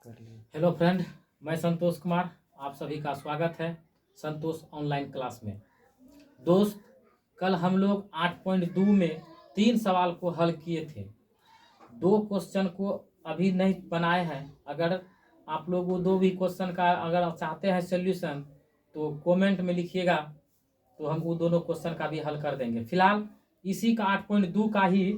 Hello friend, मैं संतोष कुमार, आप सभी का स्वागत है संतोष ऑनलाइन क्लास में। दोस्त, कल हम लोग 8.2 में 3 सवाल को हल किए थे। 2 क्वेश्चन को अभी नहीं बनाए हैं। अगर आप लोग वो 2 भी क्वेश्चन का अगर चाहते हैं सॉल्यूशन तो कमेंट में लिखिएगा, तो हम वो दोनों क्वेश्चन का भी हल कर देंगे। फिलहाल इसी का 8.2 का ही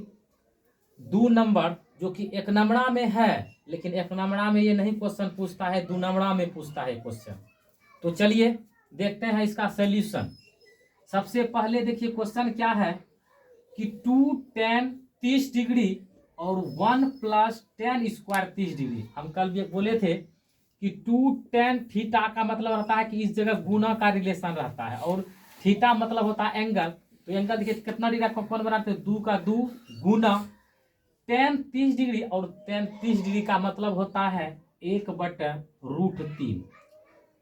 2 नंबर जो कि 1 नंबरा में है, लेकिन 1 नंबरा में ये नहीं क्वेश्चन पूछता है, 2 नंबरा में पूछता है क्वेश्चन। तो चलिए देखते हैं इसका सॉल्यूशन। सबसे पहले देखिए क्वेश्चन क्या है कि 2 tan 30 डिग्री और 1 + tan स्क्वायर 30 डिग्री। हम कल भी बोले थे कि 2 tan थीटा का मतलब रहता है कि इस जगह गुना का रिलेशन रहता है, और थीटा मतलब होता है एंगल। तो एंगल देखिए कितना डिग्री कौन बनाते हैं, 2 का 2 गुना tan 30 डिग्री, और tan 30 डिग्री का मतलब होता है 1/√3।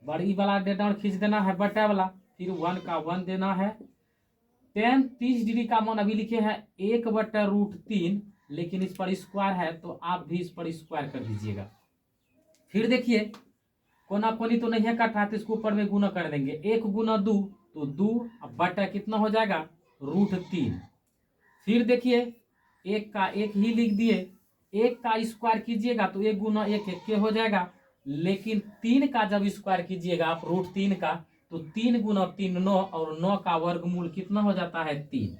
बड़ी वाला डेटा खींच देना है बटा वाला, फिर 1 का 1 देना है। tan 30 डिग्री का मान अभी लिखे हैं 1/√3, लेकिन इस पर स्क्वायर है तो आप भी इस पर स्क्वायर कर दीजिएगा। फिर देखिए कोना कोनी तो नहीं है कट रहा, तो इसको ऊपर में गुना कर देंगे। 1 गुना 2 तो 2 बटा कितना हो जाएगा, √3। फिर देखिए 1 का 1 ही लिख दिए, 1 का स्क्वायर कीजिएगा तो 1 गुना 1 1 हो जाएगा, लेकिन 3 का जब स्क्वायर कीजिएगा आप √3 का, तो 3 गुना 3 9, और 9 का वर्गमूल कितना हो जाता है, 3।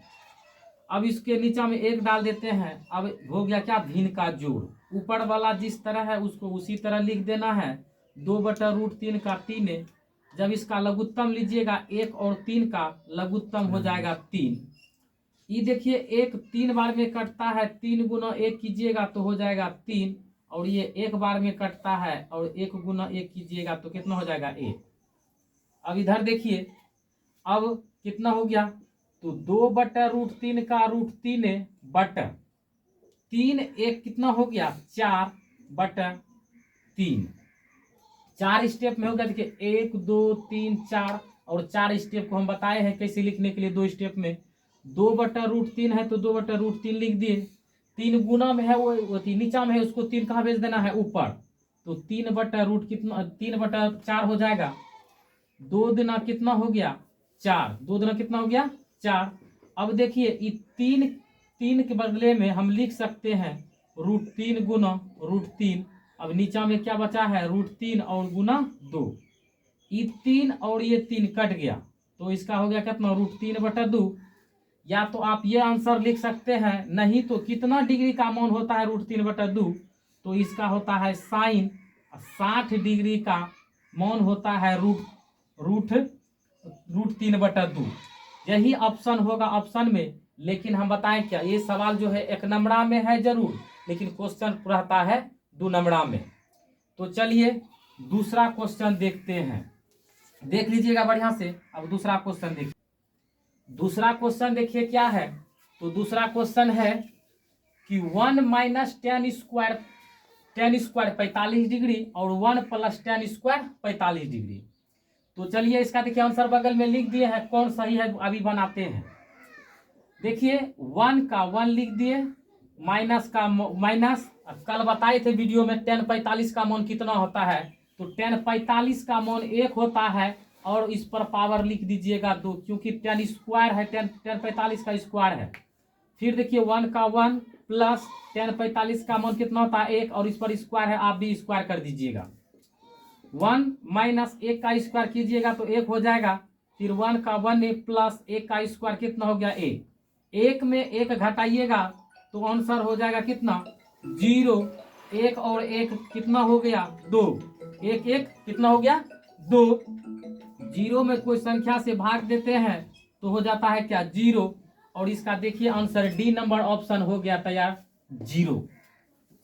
अब इसके नीचे में 1 डाल देते हैं। अब हो गया क्या, भिन्न का जोड़। ऊपर वाला जिस तरह है उसको उसी तरह लिख देना है, 2/√3 का 3। जब इसका लघुत्तम लीजिएगा 1 और 3 का लघुत्तम हो जाएगा 3। ये देखिए 1 3 बार में कटता है, 3 गुना 1 कीजिएगा तो हो जाएगा 3, और ये 1 बार में कटता है और 1 गुना 1 कीजिएगा तो कितना हो जाएगा, 1। अब इधर देखिए अब कितना हो गया, तो 2/√3 का √3 बटा 3 1 कितना हो गया, 4/3। 4 स्टेप में हो गया। देखिए 1 2 3 4, और 4 स्टेप को हम बताए हैं कैसे लिखने के लिए। 2 स्टेप में 2/√3 है तो 2/√3 लिख दिए। 3 गुना में है वो नीचा में है, उसको 3 कहाँ भेज देना है, ऊपर। तो 3/√, कितना 3/4 हो जाएगा। 2 दुना कितना हो गया, 4। 2 दुना कितना हो गया, 4। अब देखिए ये 3 के बदले में हम लिख सकते हैं √3 गुना √3। अब नीचा में क्या बचा है, √3 और गुना 2। ये 3 और ये 3 कट गया, तो इसका हो गया कितना, √3/2। या तो आप ये आंसर लिख सकते हैं, नहीं तो कितना डिग्री का मान होता है √3/2, तो इसका होता है साइन 60 डिग्री का मान होता है √3/2। यही ऑप्शन होगा ऑप्शन में। लेकिन हम बताएं क्या, ये सवाल जो है 1 नंबरा में है जरूर, लेकिन क्वेश्चन रहता है 2 नंबरा में। तो चलिए दूसरा क्वेश्चन देखते हैं, देख लीजिएगा बढ़िया से। अब दूसरा क्वेश्चन देखिए। दूसरा क्वेश्चन देखिए क्या है, तो दूसरा क्वेश्चन है कि 1 - tan स्क्वायर 45 डिग्री, और 1 + tan स्क्वायर 45 डिग्री। तो चलिए इसका देखिए आंसर बगल में लिख दिए हैं, कौन सही है अभी बनाते हैं। देखिए 1 का 1 लिख दिए, माइनस का माइनस। कल बताए थे वीडियो में tan 45 का मान कितना होता है, तो tan 45 का मान 1 होता है, और इस पर पावर लिख दीजिएगा 2, क्योंकि tan स्क्वायर है, tan 45 का स्क्वायर है। फिर देखिए 1 का 1 प्लस tan 45 का मान कितना होता है, 1, और इस पर स्क्वायर है, आप भी स्क्वायर कर दीजिएगा। 1 - 1 का स्क्वायर कीजिएगा तो 1 हो जाएगा। फिर 1 का 1 प्लस 1 का स्क्वायर कितना हो गया, 1। 1 में 1 घटाइएगा तो आंसर हो जाएगा कितना, 0। 1 और 1 कितना हो गया, 2। 1 1 कितना हो गया, 2। 0 में कोई संख्या से भाग देते हैं तो हो जाता है क्या, 0। और इसका देखिए आंसर डी नंबर ऑप्शन हो गया तैयार, 0।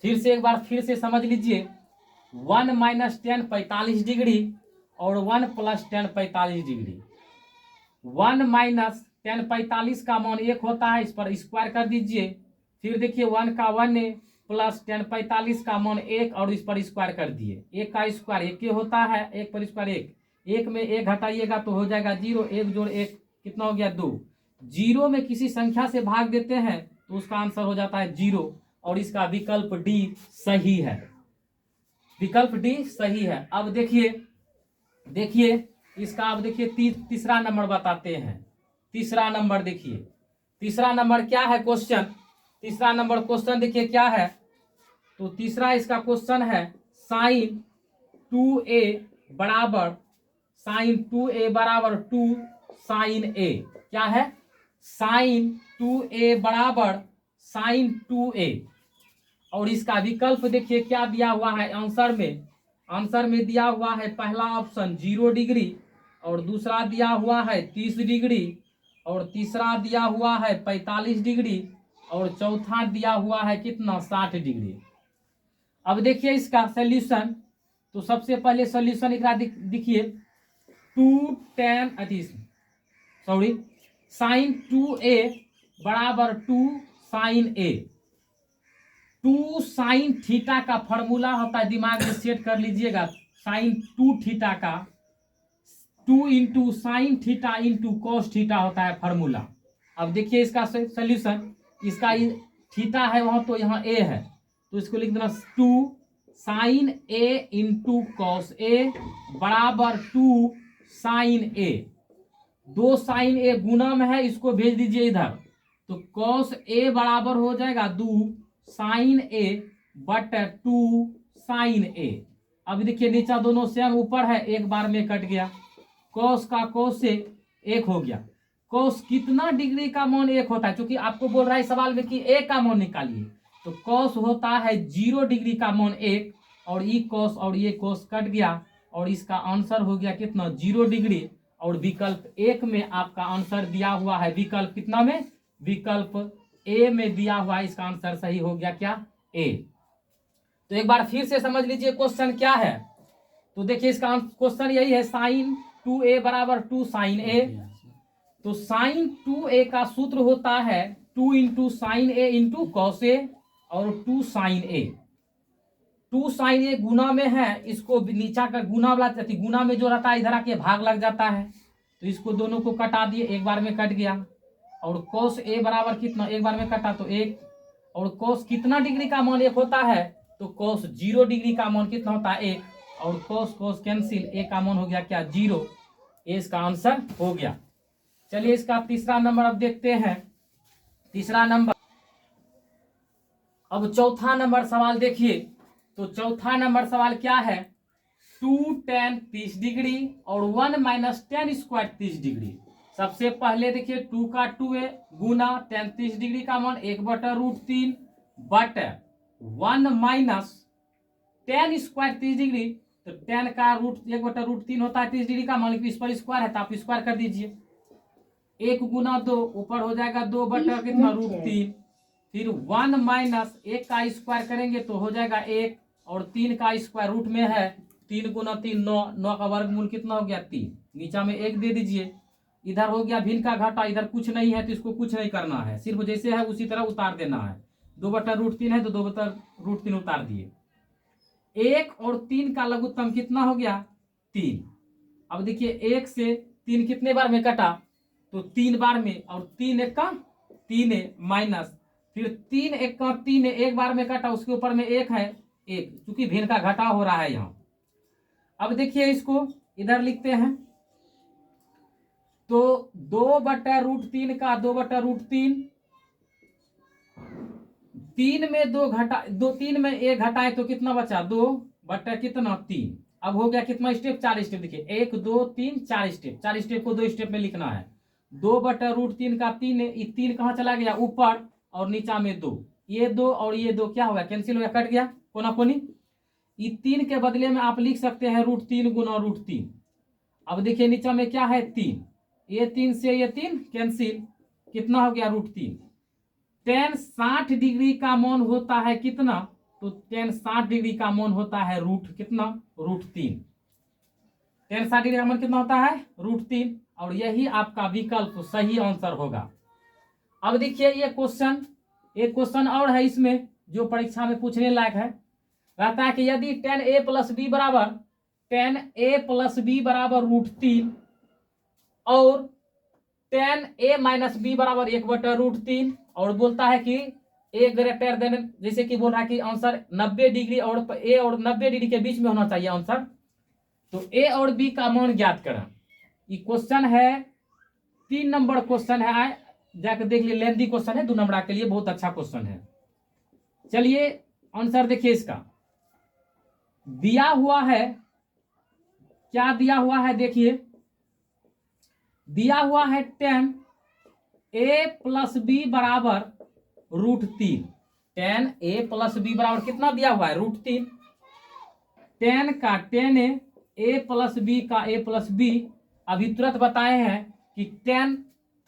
फिर से एक बार फिर से समझ लीजिए, 1 - tan 45 डिग्री और 1 + tan 45 डिग्री। 1 - tan 45 का मान 1 होता है, इस पर स्क्वायर कर दीजिए। फिर देखिए 1 का 1 प्लस tan 45 का मान 1, और इस पर स्क्वायर कर दिए। 1 का स्क्वायर 1 होता है, 1 पर स्क्वायर 1। 1 में 1 घटाइएगा तो हो जाएगा 0। 1 जोड़ 1 कितना हो गया, 2। 0 में किसी संख्या से भाग देते हैं तो उसका आंसर हो जाता है 0, और इसका विकल्प डी सही है। विकल्प डी सही है। अब देखिए इसका, अब देखिए तीसरा नंबर बताते हैं। तीसरा नंबर देखिए, तीसरा नंबर क्या है क्वेश्चन, तीसरा नंबर क्वेश्चन देखिए क्या है। तो तीसरा इसका क्वेश्चन है साइन 2a बराबर, साइन 2a बराबर 2 साइन a। क्या है, साइन 2a बराबर साइन 2a। और इसका विकल्प देखिए क्या दिया हुआ है आंसर में। आंसर में दिया हुआ है पहला ऑप्शन 0 डिग्री, और दूसरा दिया हुआ है 30 डिग्री, और तीसरा दिया हुआ है 45 डिग्री, और चौथा दिया हुआ है कितना, 60 डिग्री। अब देखिए इसका सॉल्यूशन। तो सबसे पहले सॉल्यूशन इकरा देखिए, 2 tan सॉरी साइन 2a बराबर 2 साइन a। 2 साइन थीटा का फॉर्मूला होता है, दिमाग में सेट कर लीजिएगा, साइन 2 थीटा का 2 into sine theta into cos theta होता है फॉर्मूला। अब देखिए इसका सॉल्यूशन, इसका थीटा है वहां तो यहाँ ए है, तो इसको लिख देना 2 sign A into cos A बराबर 2 साइन ए। 2 साइन ए गुना में है, इसको भेज दीजिए इधर, तो कॉस ए बराबर हो जाएगा 2 साइन ए बट 2 साइन ए। अब देखिए नीचा दोनों सेम, ऊपर है एक बार में कट गया, कॉस का कॉस से 1 हो गया। कॉस कितना डिग्री का मान 1 होता है, क्योंकि आपको बोल रहा है सवाल में कि ए का मान निकालिए, तो कॉस होता है 0 डिग्री का मान 1, और ये कॉस और ये कॉस कट गया, और इसका आंसर हो गया कितना, 0 डिग्री। और विकल्प 1 में आपका आंसर दिया हुआ है, विकल्प कितना में, विकल्प ए में दिया हुआ है, इसका आंसर सही हो गया क्या, ए। तो एक बार फिर से समझ लीजिए क्वेश्चन क्या है। तो देखिए इसका क्वेश्चन यही है, साइन 2a बराबर 2 साइन ए। तो साइन 2a का सूत्र होता है 2 into sine A into cos A, और 2 साइन ए। 2 साइन ए गुना में है, इसको नीचा का गुना वाला, गुना में जो रहता है इधर आके भाग लग जाता है, तो इसको दोनों को कटा दिए, एक बार में कट गया। और कोस ए बराबर कितना, एक बार में कटा तो 1, और कोस कितना डिग्री का मान 1 होता है, तो कोस 0 डिग्री का मान कितना होता है, 1, और कोस कोस कैंसिल, ए का मान हो गया क्या, 0। ये इसका आंसर हो गया। चलिए इसका तीसरा नंबर अब देखते हैं। तीसरा नंबर, अब चौथा नंबर सवाल देखिए। तो चौथा नंबर सवाल क्या है, 2 tan 30 डिग्री और 1 माइनस tan स्क्वायर 30 डिग्री। सबसे पहले देखिए 2 का 2a गुना tan 30 डिग्री का मान 1/√3 but 1 minus tan square 30 degree, तो tan का रूट 1/√3 होता है 30 डिग्री का, मान लीजिए इस पर स्क्वायर है तो आप स्क्वायर कर दीजिए। 1 गुना 2 ऊपर हो जाएगा 2 बटा कितना, √3। फिर 1 माइनस 1 का स्क्वायर करेंगे तो हो जाएगा 1, और 3 का स्क्वायर रूट में है, 3 गुना 3 9, 9 का वर्गमूल कितना हो गया, 3। नीचा में 1 दे दीजिए। इधर हो गया भिन्न का घाटा, इधर कुछ नहीं है तो इसको कुछ नहीं करना है, सिर्फ जैसे है उसी तरह उतार देना है। 2/√3 है तो 2/√3 उतार दिए। 1 और 3 का लघुत्तम कितना हो गया, 3। अब देखिए 1 से 3 कितने बार में कटा, तो 3 बार में, और 3 1 का 3 माइनस, फिर 3 1 का 3 एक बार में कटा, उसके ऊपर में 1 है 1, क्योंकि भिन्न का घटा हो रहा है यहाँ। अब देखिए इसको इधर लिखते हैं, तो 2/√3 का 2/√3, 3 में 2 घटा, 3 में 1 घटाए तो कितना बचा, 2 बटा कितना 3। अब हो गया कितना स्टेप, 4 स्टेप। देखिए 1 2 3 4 स्टेप, 4 स्टेप को 2 स्टेप में लिखना है। 2/√3 का 3, ये 3 कहाँ चला गया, ऊपर, और नीचा में 2, ये 2 और ये 2 क्या हो गया, कैंसिल हो गया, कट गया कोना कोनी। ये 3 के बदले में आप लिख सकते हैं √3 गुना √3। अब देखिए नीचा में क्या है, 3, ये 3 से ये 3 कैंसिल, कितना हो गया, √3। tan 60 डिग्री का मान होता है कितना, तो tan 60 डिग्री का मान होता है कितना, √3। tan 60 डिग्री का मान कितना होता है, √3, और यही आपका विकल्प सही आंसर होगा। अब देखिए ये क्वेश्चन, एक क्वेश्चन और है इसमें जो परीक्षा में पूछने लायक है। रहता है कि यदि tan a + b बराबर √3 और tan a - b बराबर 1/√3, और बोलता है कि ए ग्रेटर देन, जैसे कि बोल रहा है कि आंसर 90 डिग्री और ए और 90 डिग्री के बीच में होना चाहिए आंसर। तो ए और बी का मान ज्ञात करें। ये क्वेश्चन है 3 नंबर क्वेश्चन है, आए जाकर देख लिए, लेंथी क्वेश्चन है, 2 नंबर के लिए बहुत अच्छा क्वेश्चन है। चलिए आंसर देखिए इसका। दिया हुआ है, क्या दिया हुआ है देखिए, दिया हुआ है 10 a प्लस बी बराबर √3। 10 a प्लस बी बराबर कितना दिया हुआ है, √3। 10 का 10a, a प्लस बी का a प्लस बी। अभी तुरंत बताए हैं कि 10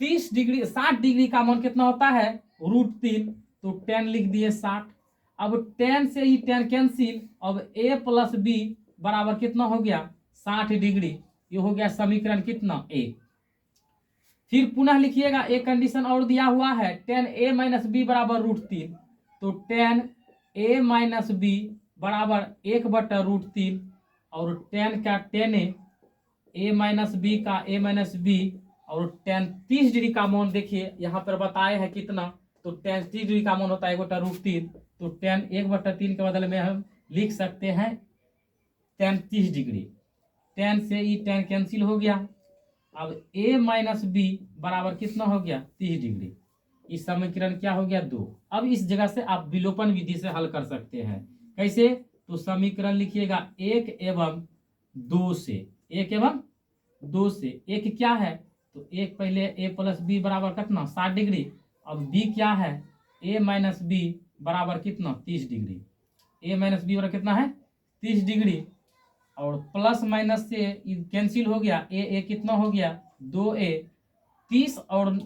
30 डिग्री 60 डिग्री का मान कितना होता है, √3। तो 10 लिख दिए 60। अब 10 से ही 10 कैंसिल, अब a प्लस बी बराबर कितना हो गया, 60 डिग्री। ये हो गया समीकरण कितना, ए। फिर पुनः लिखिएगा, एक कंडीशन और दिया हुआ है, 10a माइनस बी बराबर √3। तो 10a माइनस बी बराबर 1/√3 और 10 का 10a, a माइनस बी का a माइनस बी और 10 30 डिग्री का मान देखिए यहाँ पर बताए हैं कितना, तो 10 30 डिग्री का मान होता है 1/√3। तो 10 1/3 के बदले में हम लिख सकते हैं 10 30 डिग्री। 10 से ही 10 कैंसिल हो गया। अब a माइनस बी बराबर कितना हो गया, 30 डिग्री। इस समीकरण क्या हो गया, 2। अब इस जगह से आप विलोपन विधि से हल कर सकते हैं। कैसे, तो समीकरण लिखिएगा 1 एवं 2 से। 1 एवं 2 से। एक क्या है, तो एक पहले a प्लस बी बराबर कितना, 60 डिग्री। अब b क्या है, a माइनस बी बराबर कितना, 30 डिग्री। a माइनस बी बराबर कितना है, 30 डिग्री। और प्लस माइनस से कैंसिल हो गया, ए कितना हो गया, 2a। 30 और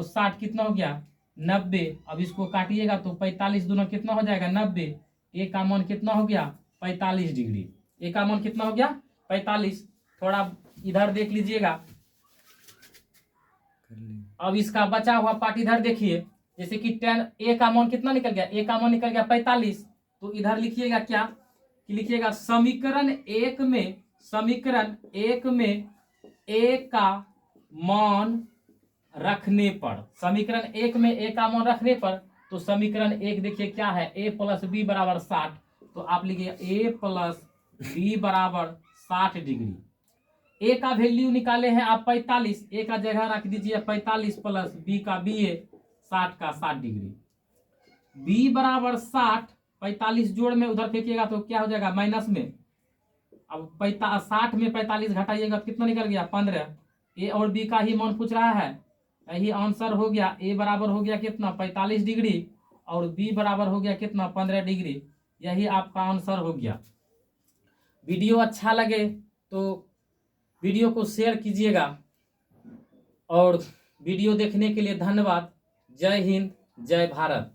60 कितना हो गया, 90। अब इसको काटिएगा तो 45 दूना कितना हो जाएगा, 90। ए का मान कितना हो गया, 45 डिग्री। ए का मान कितना हो गया, 45। थोड़ा इधर देख लीजिएगा। अब इसका बचा हुआ पार्ट इधर देखिए, जैसे कि 10 ए का मान कितना निकल गया, ए का मान निकल गया 45। तो इधर लिखिएगा क्या, कि लिखिएगा समीकरण एक में ए का मान रखने पर, समीकरण एक में ए का मान रखने पर, तो समीकरण एक देखिए क्या है, a प्लस बी बराबर 60। तो आप लिखिए a प्लस बी बराबर 60 डिग्री। ए का वैल्यू निकाले हैं आप 45, ए का जगह रख दीजिए 45 प्लस बी का बी ए 60 का 60 डिग्री। बी बराबर 60, 45 जोड़ में उधर फेंकिएगा तो क्या हो जाएगा, माइनस में। अब 60 में 45 घटाइएगा तो कितना निकल गया, 15। ए और बी का ही मान पूछ रहा है, यही आंसर हो गया। ए बराबर हो गया कितना, 45 डिग्री और बी बराबर हो गया कितना, 15 डिग्री। यही आपका आंसर हो गया। वीडियो अच्छा लगे तो वीडियो को शेयर कीजिएगा और वीडियो देखने के लिए धन्यवाद। जय हिंद, जय भारत।